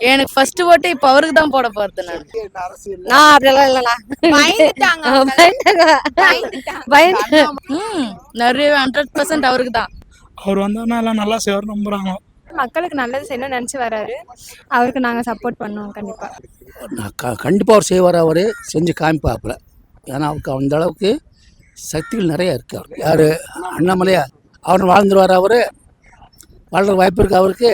எனக்கு ஃபர்ஸ்ட் ஓட்டு இப்ப அவருக்கு தான் போட போறது. நான் அப்படியெல்லாம் இல்லைண்ணா. நிறைய 100% அவருக்கு தான். அவர் வந்தோன்னா எல்லாம் நல்லா செய்வார் நம்புறாங்க. மக்களுக்கு நல்லது செய்யணும்னு நினச்சி வராரு. அவருக்கு நாங்கள் சப்போர்ட் பண்ணுவோம் கண்டிப்பாக. கண்டிப்பாக அவர் செய்வார். அவர் செஞ்சு காமிப்பாப்புல. ஏன்னா அவருக்கு அந்த அளவுக்கு சக்திகள் நிறைய இருக்கு. அவருக்கு யார் அண்ணாமலையா அவர் வாழ்ந்துருவார். அவர் வாழ்ற வாய்ப்பு இருக்கு. அவருக்கு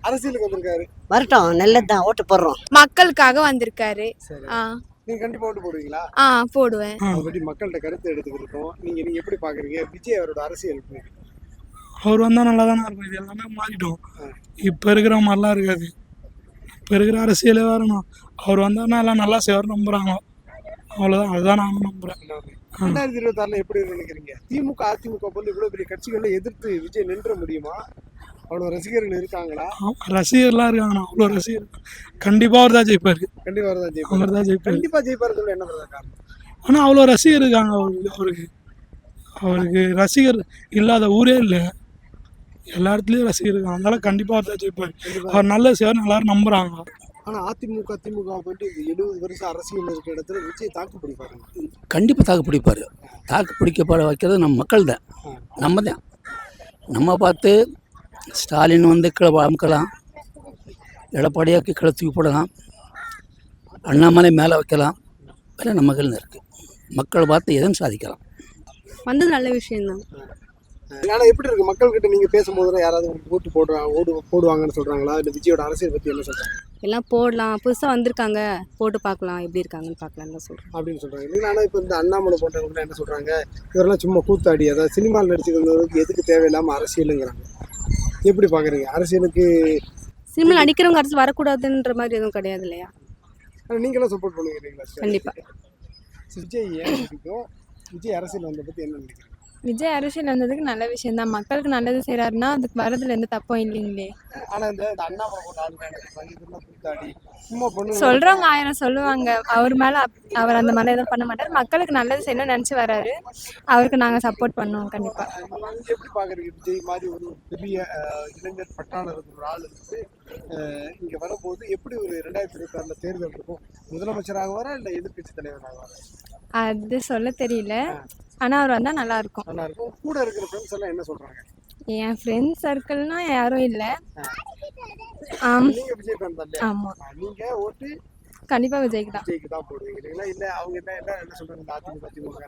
அரசியலுக்கு வந்திருக்காரு. வரட்டும், நல்லது தான், ஓட்டு போடுறோம். மக்களுக்காக வந்திருக்காரு. நீங்க கண்டிப்பா ஓட்டு போடுவீங்களா? போடுவேன். அதை பற்றி மக்கள்கிட்ட கருத்து எடுத்துக்கிட்டோம். நீங்க எப்படி பாக்குறீங்க விஜய் அவரோட அரசியல்? அவர் வந்தால் நல்லா தானே இருக்கும். இது எல்லாமே மாறிட்டோம். இப்போ இருக்கிற மாதிரிலாம் இருக்காது. இப்போ இருக்கிற அரசியலே வரணும். அவர் வந்தாருன்னா எல்லாம் நல்லா செய்வார் நம்புறாங்க. அவ்வளோதான், அதுதான் நானும் நம்புறேன். 2026 எப்படி நினைக்கிறீங்க? திமுக அதிமுக போல இவ்வளவு பெரிய கட்சிகளை எதிர்த்து விஜய் நின்ற முடியுமா? அவ்வளவு ரசிகர்கள் இருக்காங்களா? ரசிகர்லாம் இருக்காங்கண்ணா, அவ்வளோ ரசிகர். கண்டிப்பாக அவர் தான் ஜெயிப்பார். கண்டிப்பா அவர் தான் ஜெயிப்பார். அவர் தான் ஜெயிப்பார். கண்டிப்பா ஜெயிப்பார். என்ன காரணம்? ஆனால் அவ்வளோ ரசிகர் இருக்காங்க அவருக்கு ரசிகர் இல்லாத ஊரே இல்லை. எல்லா இடத்துலையும் ரசிகர் இருக்காங்க. அதனால கண்டிப்பாக அவர் தான் ஜெயிப்பார். அவர் நல்ல செய்வார், எல்லாரும் நம்புறாங்க. ஆனால் அதிமுக திமுக போயிட்டு 70 வருஷம் அரசியல் இருக்கிற இடத்துல விஜய் தாக்கு பிடிப்பாரு. கண்டிப்பாக தாக்கு பிடிப்பார். தாக்கு பிடிக்கப்பட வைக்கிறது நம்ம மக்கள் தான். நம்ம தான். நம்ம பார்த்து ஸ்டாலின் வந்து கீழே அமுக்கலாம், எடப்பாடியாக்கு கீழே தூக்கி போடலாம், அண்ணாமலை மேலே வைக்கலாம். வேலை நம்ம கையில் இருக்குது. மக்களை பார்த்து எதுவும் சாதிக்கலாம். வந்தது நல்ல விஷயம்தான். ஆனால் எப்படி இருக்கு மக்கள்கிட்ட நீங்கள் பேசும்போது யாராவது ஓட்டு போடுவாங்கன்னு சொல்கிறாங்களா? இல்லை விஜயோட அரசியல் பற்றி என்ன சொல்கிறாங்க? எல்லாம் போடலாம், புதுசாக வந்திருக்காங்க, போட்டு பார்க்கலாம் எப்படி இருக்காங்கன்னு பார்க்கலான்னு தான் சொல்கிறேன் அப்படின்னு சொல்கிறாங்க. இல்லை, ஆனால் இப்போ இந்த அண்ணாமலை போன்றவங்க என்ன சொல்கிறாங்க, இவரெல்லாம் சும்மா கூத்தாடி, அதாவது சினிமாவில் நடிச்சுக்கிறவங்களுக்கு எதுக்கு தேவையில்லாமல் அரசியலுங்கிறாங்க. எப்படி பார்க்குறீங்க அரசியலுக்கு? சினிமாவில் நடிக்கிறவங்க அரசு வரக்கூடாதுன்ற மாதிரி எதுவும் கிடையாது இல்லையா? ஆனால் நீங்களும் சப்போர்ட் பண்ணுவீங்களா? கண்டிப்பாக. விஜய் ஏன் பிடிக்கும்? விஜய் அரசியல் வந்த பற்றி என்ன நினைக்கிறீங்க? விஜய் அரசியல் வந்ததுக்கு நல்ல விஷயம் தான். மக்களுக்கு நல்லது செய்கிறாருன்னா அதுக்கு வரதுல எந்த தப்பும் இல்லைங்களே. ஆனால் இந்த அண்ணாமலை போட்ட கூத்தாடி சும்மா பொண்ணு சொல்கிறவங்க 1000 சொல்லுவாங்க. அவர் மேலே அவர் அந்த மாதிரி எதுவும் பண்ண மாட்டார். மக்களுக்கு நல்லது செய்யணும்னு நினச்சி வராரு. அவருக்கு நாங்கள் சப்போர்ட் பண்ணுவோம் கண்டிப்பாக. எப்படி பார்க்குறீங்க? விஜய் மாதிரி ஒரு பெரிய இளைஞர் பட்டாளர் ஒரு ஆள் இருந்து இங்கே வரும்போது எப்படி ஒரு 2026 தேர்தல் இருக்கும்? முதலமைச்சராக வர இல்லை எதிர்கட்சி தலைவராக வர? அது சொல்ல தெரியல. ஆனால் அவர் வந்தால் நல்லா இருக்கும். நல்லா இருக்கும். கூட இருக்கிற ஃப்ரெண்ட்ஸ் எல்லாம் என்ன சொல்கிறாங்க? என் ஃப்ரெண்ட்ஸ் சர்க்கிள்னா யாரும் இல்லை. நீங்கள் விஜய் ஃபேன் தான் இல்லையா? ஆமாம். நீங்கள் ஓட்டு கண்டிப்பாக விஜய்க்கு தான். விஜய்க்கு தான் போடுவீங்க இல்லைங்களா? இல்லை அவங்க என்ன சொல்கிறாங்க? இந்த அதிமுக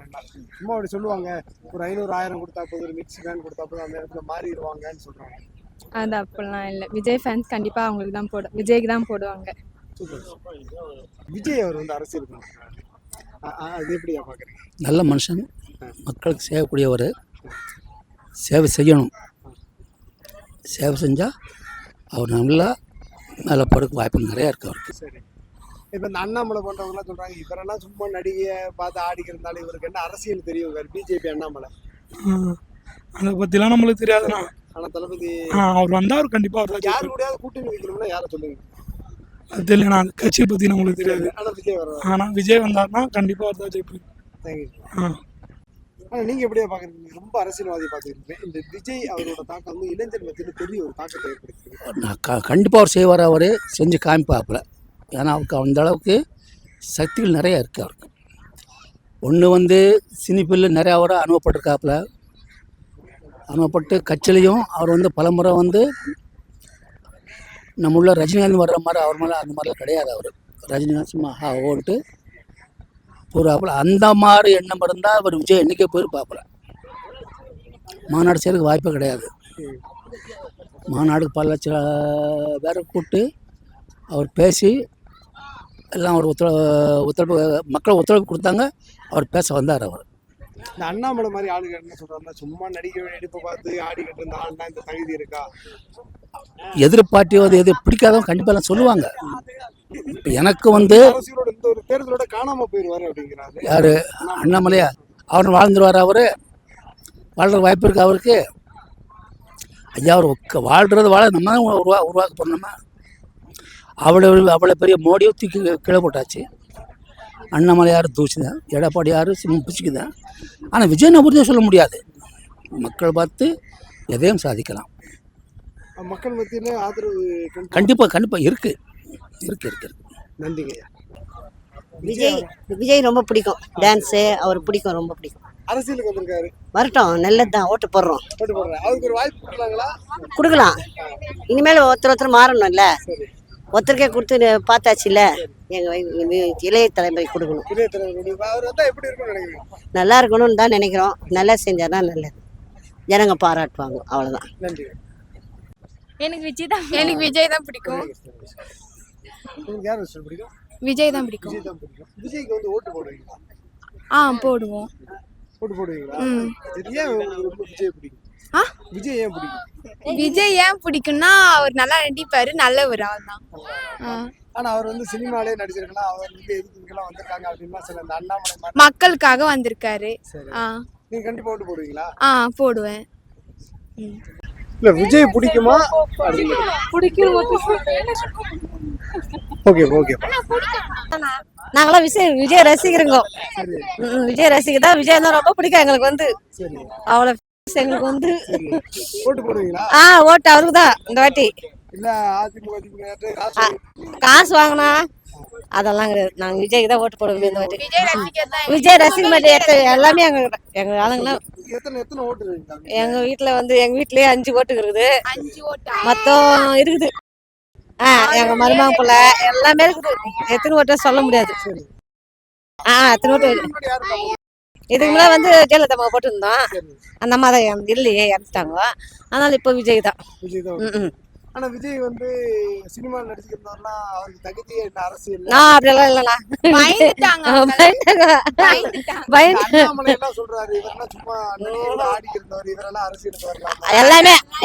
சும்மா அப்படி சொல்லுவாங்க, ஒரு 500 1000 கொடுத்தா போதும், ஒரு மிக்சி ஃபேன் கொடுத்தா போதும், அந்த இடத்துல மாறிடுவாங்கன்னு சொல்கிறாங்க. அது அப்படிலாம் இல்லை. விஜய் ஃபேன்ஸ் கண்டிப்பாக அவங்களுக்கு தான் விஜய்க்கு தான் போடுவாங்க. விஜய் அவர் வந்து அரசியல் பண்ணுறாரு, அது எப்படியா பார்க்குறீங்க? நல்ல மனுஷன், மக்களுக்கு செய்யக்கூடியவர். சேவை செய்யணும். சேவை செஞ்சால் அவர் நல்லா மேலே போகிறதுக்கு வாய்ப்பு நிறையா இருக்குது அவருக்கு. சரி, இப்போ இந்த அண்ணாமலை பண்ணுறவங்களாம் சொல்கிறாங்க, இவரெல்லாம் சும்மா நடிகையை பார்த்து ஆடிக்கிறதுனால இவருக்கு என்ன அரசியல் தெரியும்? பிஜேபி அண்ணாமலை அதை பற்றிலாம் நம்மளுக்கு தெரியாதுண்ணா. ஆனால் தளபதி அவர் வந்தால் அவர் கண்டிப்பாக அவர் தான். யார் கூடயாவது கூட்டணி வைக்கணும்னா யாரை சொல்லுங்க? அது தெரியலண்ணா, அந்த கட்சியை பற்றி நம்மளுக்கு தெரியாது. ஆனால் விஜய் வர ஆனால் விஜய் வந்தார்னா கண்டிப்பாக அவர் தான் ஜெயிப்பார். தேங்க்யூ. ஆனால் நீங்கள் எப்படியா பார்க்குறீங்க? ரொம்ப அரசியல்வாதி பார்த்துருக்கீங்க. இந்த விஜய் அவரோட தாக்கம் வந்து இளைஞர் மத்தியில் பெரிய ஒரு தாக்கத்தை ஏற்படுத்தி கண்டிப்பாக அவர் செய்வார். அவர் செஞ்சு காமிப்பாப்புல. ஏன்னா அவருக்கு அந்த அளவுக்கு சக்திகள் நிறையா இருக்குது அவருக்கு. ஒன்று வந்து சினிப்பில் நிறையா அவரை அனுபவப்பட்டிருக்காப்புல. அனுபவப்பட்டு கட்சியிலையும் அவர் வந்து பலமுறை வந்து நம்ம உள்ள ரஜினிகாந்த் வர்ற மாதிரி அவர் மேலே அந்த மாதிரிலாம் கிடையாது. அவர் ரஜினிகாந்த் சும்மா ஓட்டு போகிறாப்புல. அந்த மாதிரி எண்ணம் இருந்தால் அவர் விஜய் என்றைக்கே போயிருப்பாப்புல. மாநாடு செய்கிறதுக்கு வாய்ப்பே கிடையாது. மாநாடுக்கு பல லட்சம் பேரை கூப்பிட்டு அவர் பேசி எல்லாம் ஒரு ஒத்துழைப்பு மக்கள் ஒத்துழைப்பு கொடுத்தாங்க. அவர் பேச வந்தார். அவர் இந்த அண்ணாமலை மாதிரி ஆளுங்க என்ன சொல்கிறாங்கன்னா, சும்மா நடிகை நடிப்பை பார்த்து ஆடிக்கிட்டு இருந்த ஆள்னா இந்த தகுதி இருக்கா? எதிர்பார்ட்டியோ எது பிடிக்காதவங்க கண்டிப்பாக எல்லாம் சொல்லுவாங்க. இப்போ எனக்கு வந்து அரசியலோட இந்த ஒரு தேர்தலோட காணாமல் போயிடுவார் அப்படிங்கிறாரு. யார் அண்ணாமலையா? அவர் வாழ்ந்துருவார். அவர் வாழ்கிற வாய்ப்பு இருக்குது அவருக்கு. ஐயா அவர் வாழ்கிறது நம்ம தான் உருவாக்க போடணுமா? அவ்வளோ பெரிய மோடியை தூக்கி கீழே போட்டாச்சு. அண்ணாமலை யாரும் தூசி தான், எடப்பாடி யாரும் பிடிச்சிக்கு தான். ஆனால் விஜய் நபர்தான் சொல்ல முடியாது. மக்கள் பார்த்து எதையும் சாதிக்கலாம். மக்கள் மத்தியில் ஆதரவு கண்டிப்பாக இருக்குது. இருக்கு இருக்கு இருக்கு. நன்றிங்க ஐயா. விஜய் விஜய் ரொம்ப பிடிக்கும். டான்ஸு அவர் பிடிக்கும், ரொம்ப பிடிக்கும். அரசியலுக்கு வந்திருக்காரு, வரட்டும், நல்லது தான், ஓட்டு போடுறோம். போட்டு போடுறேன். அவருக்கு ஒரு வாய்ப்பு கொடுக்கலாங்களா? கொடுக்கலாம். இனிமேல் ஒருத்தர் மாறணும்ல. சரி. ஒருத்தருக்கே கொடுத்து பார்த்தாச்சுல்ல. எங்கள் இளைய தலைமுறை கொடுக்கணும். இளைய தலைவர் அவர் வந்தா எப்படி இருக்கும்னு நினைக்கிறீங்க? நல்லா இருக்கணும்னு தான் நினைக்கிறோம். நல்லா செஞ்சால் தான் நல்லது. ஜனங்க பாராட்டுவாங்க, அவ்வளோதான். நன்றி. எனக்கு விஜய் தான் பிடிக்கும். உங்களுக்கு யார் அரசியல் பிடிக்கும்? விஜய் தான் பிடிக்கும். விஜய் தான் பிடிக்கும். விஜய்க்கு வந்து ஓட்டு போடுவீங்களா? போடுவோம். ஓட்டு போடுவீங்களா? சரி, ஏன் உங்களுக்கு ரொம்ப விஜய் பிடிக்கும்? விஜய் ஏன் பிடிக்கும்? விஜய் ஏன் பிடிக்கும்னா அவர் நல்லா நடிப்பாரு, நல்லவர் தான். ஆனா அவர் வந்து சினிமாலே நடிச்சிருக்கலாம், அவர் வந்து எதுக்குலாம் வந்திருக்காங்க அப்படின்னா சில இந்த அண்ணாமலை மாதிரி. மக்களுக்காக வந்திருக்காரு. சரி, நீங்க கண்டிப்பா ஓட்டு போடுவீங்களா? போடுவேன். இல்ல விஜய் பிடிக்குமா? பிடிக்கும். Okay okay. நாங்களாம் விஜய் ரசிக்கிறோங்க. விஜய் ரசிகர் தான். விஜய் தான் ரொம்ப பிடிக்கும் எங்களுக்கு வந்து. சரி, அவ்வளோ எங்களுக்கு வந்து. ஓட்டு போடுவீங்களா? ஓட்டு அவருக்கு தான் இந்த வாட்டி. இல்ல அதிமுக காசு வாங்கினா அதெல்லாம் கிடையாது. நாங்கள் விஜய்க்கு தான் ஓட்டு போடுவோம் இந்த வாட்டி. விஜய் ரசிகர் தான். விஜய் ரசிகர் மாதிரி எல்லாமே எங்கள் ஆளுங்களாம். எத்தனை ஓட்டு இருக்கீங்க? எங்கள் வீட்டில் வந்து எங்கள் வீட்லேயே 5 ஓட்டு இருக்குது. 5 ஓட்டு மொத்தம் இருக்குது. எங்கள் மருமகன் பிள்ளை எல்லாமே இருக்குது. எத்தனை ஓட்டு சொல்ல முடியாது. எத்தனை ஓட்டு. இதுக்கு முன்னாடி வந்து ஜெயலலிதா அம்மா போட்டுருந்தோம். அந்த அம்மா தான் இல்லையே, இறந்துட்டாங்க. அதனால இப்போ விஜய் தான். விஜய் தான். ஆனா விஜய் வந்து சினிமா நடிச்சிருந்தாருன்னா அவருக்கு தகுதியே என்ன அரசியல்? அப்படியெல்லாம் இல்லைண்ணா. அண்ணாமலை எல்லாம் சொல்றாரு, இவரெல்லாம் சும்மா நடிகர் ஆடிக்கு இருந்தவர், இவரெல்லாம் அரசியலுக்கு வரலாம்.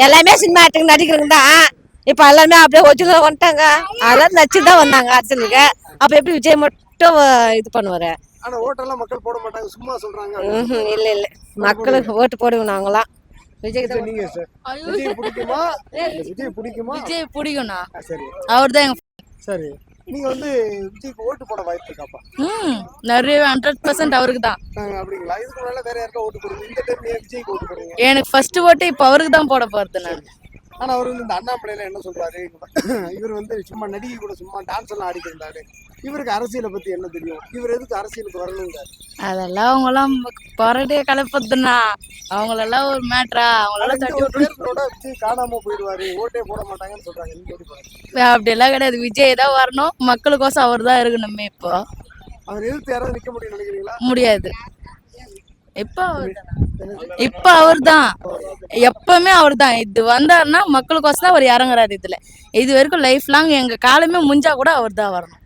எல்லாமே சினிமா ஆக்டிங் நடிக்கிறவங்க தான். இப்போ எல்லாமே அப்படியே ஒரிஜினல் வந்துட்டாங்க. அதெல்லாம் நச்சு தான் வந்தாங்க அரசியலுக்கு. அப்போ எப்படி விஜய் மட்டும் இது பண்ணுவாரு? ஆனா ஓட்டெல்லாம் மக்கள் போட மாட்டாங்க, சும்மா சொல்றாங்க. இல்லை மக்களுக்கு ஓட்டு போடுவோம் நாங்களாம். விஜய் தான். நீங்க சார் விஜய் பிடிக்குமா? விஜய் பிடிக்குமா? விஜய் பிடிக்கும்ண்ணா. சரி அவர் தான் எங்க. சரி, நீங்க வந்து விஜய்க்கு ஓட்டு போட வாய்ப்பு இருக்காப்பா? நிறைய 100% அவருக்கு தான். அப்படிங்களா? இதுக்கு முன்னால வேற யாருக்கா ஓட்டு போடுவீங்க? இந்த டைம் ஏன் விஜய்க்கு ஓட்டு போடுறீங்க? எனக்கு ஃபர்ஸ்ட் ஓட்டு இப்போ அவருக்கு தான் போட போறது நான். ஆனா அவர் வந்து இந்த அண்ணாமலையில என்ன சொல்றாரு, இவர் வந்து சும்மா நடிகை கூட சும்மா டான்ஸ் எல்லாம் ஆடிட்டு இருந்தாரு, இவருக்கு அரசியலை பத்தி என்ன தெரியும், இவர் எதுக்கு அரசியலுக்கு வரணுங்கிறாரு? அதெல்லாம் அவங்களாம் போராட்டே கலப்பதுண்ணா. அவங்களெல்லாம் ஒரு மேட்ரா, அவங்களெல்லாம் தட்டி விட்டு விஜய் காணாம போயிடுவாரு, ஓட்டே போட மாட்டாங்கன்னு சொல்றாங்க. நீங்க எப்படி பாருங்க? அப்படியெல்லாம் கிடையாது. விஜய் தான் வரணும், மக்களுக்கோசம் அவர் தான் இருக்கணுமே. இப்போ அவர் எதிர்த்து யாராவது நிக்க முடியும் நினைக்கிறீங்களா? முடியாது. இப்ப அவர் தான், எப்பவுமே அவர் தான். இது வந்தாருன்னா மக்களுக்கோசம் தான் அவர் இறங்குறாரு. இதுல இது வரைக்கும் லைஃப் லாங் எங்க காலமே முடிஞ்சா கூட அவர் தான் வரணும்.